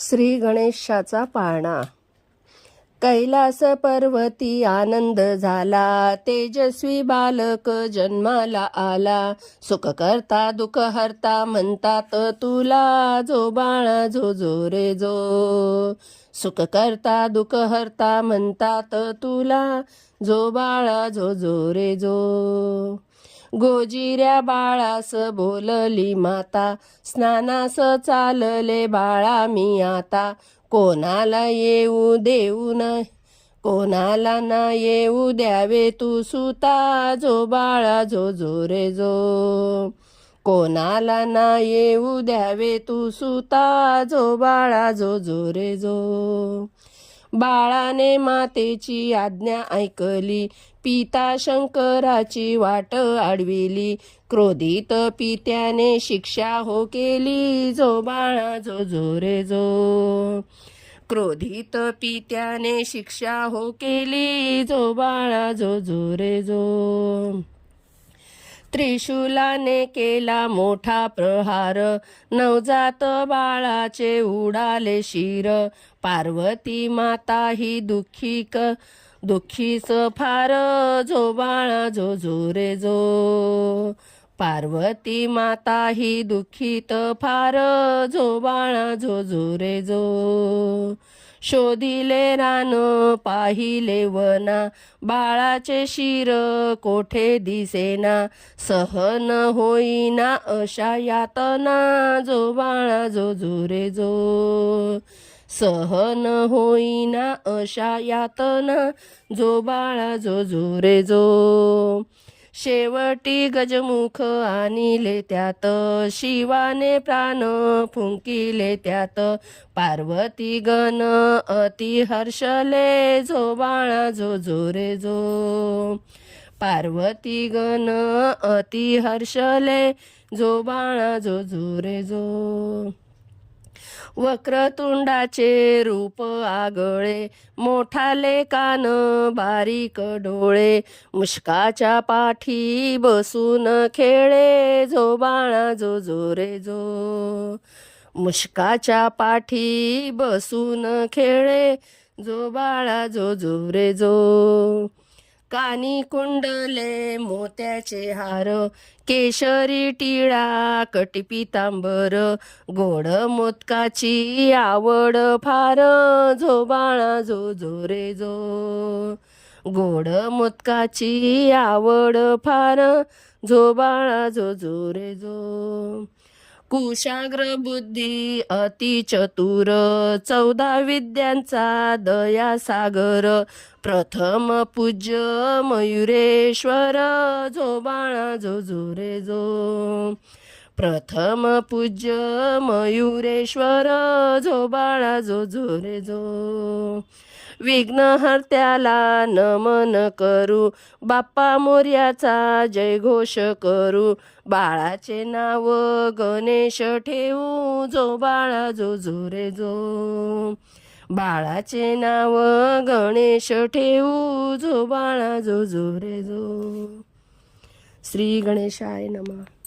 श्री गणेशाचा पाळणा. कैलास पर्वती आनंद झाला, तेजस्वी बालक जन्माला आला. सुख करता दुःख हरता म्हणतात तुला, जो बाळा जो जो रे जो. सुख करता दुःख हरता म्हणतात तुला, जो बाळा जो जो रे जो. गोजिऱ्या बाळास बोलली माता, स्नानास चालले बाळा मी आता. कोणाला येऊ देऊ न कोणाला ना येऊ द्यावे तू सुता, जो बाळा जो जो रे जो. कोणाला ना येऊ द्यावे तू सुता, जो बाळा जो जो रे जो. बाळाने मातेची आज्ञा ऐकली, पिता शंकराची वाट आडविली. क्रोधित पित्याने शिक्षा हो केली, जो बाळा जो जो रे जो. क्रोधित पित्याने शिक्षा हो केली, जो बाळा जो जो रे जो. त्रिशूलाने केला मोठा प्रहार, नवजात बाळाचे उडाले शिर. पार्वती माता ही दुःखीच फार, जो बाळा जो जो रे जो. पार्वती माता ही दुःखीत फार, जो बाळा जो जो रे जो. शोधिले रान पाहिले वना, बाळाचे शिर कोठे दिसेना. सहन होईना अशा यातना, जो बाळा जो जो रे जो. सहन होईना अशा यातना, जो बाळा जो जो रे जो. शेवटी गजमुख आणिले त्यात, शिवाने प्राण फुंकिले त्यात. पार्वती गण अति हर्षले, जो बाळा जो जो रे जो. पार्वती गण अति हर्षले, जो बाळा जो जो रे जो. वक्रतुंडाचे रूप आगळे, मोठाले कान बारीक डोळे. मुष्काच्या पाठी बसून खेळे, जो बाळा जो जो रे जो. मुष्काच्या पाठी बसून खेळे, जो बाळा जो जो रे जो. कानी कुंडले मोत्याचे हार, केशरी टिळा कटी पितांबर. गोड मोदकाची आवड फार, जो बाळा जो जो रे जो. गोड मोदकाची आवड फार, जो बाळा जो जो रे जो. कुशाग्र बुद्धी अति चतुर, 14 विद्यांचा दया सागर. प्रथम पूज्य मयुरेश्वर, जो बाळा जो जो रे जो. प्रथम पूज्य मयुरेश्वर, जो बाळा जो जो रे जो. विघ्नहर्त्याला नमन करू, बाप्पा मोर्याचा जयघोष करू. बाळाचे नाव गणेश ठेवू, जो बाळा जो जो रे जो. बाळाचे नाव गणेश ठेवू, जो बाळा जो जो रे जो. श्री गणेशाय नमः.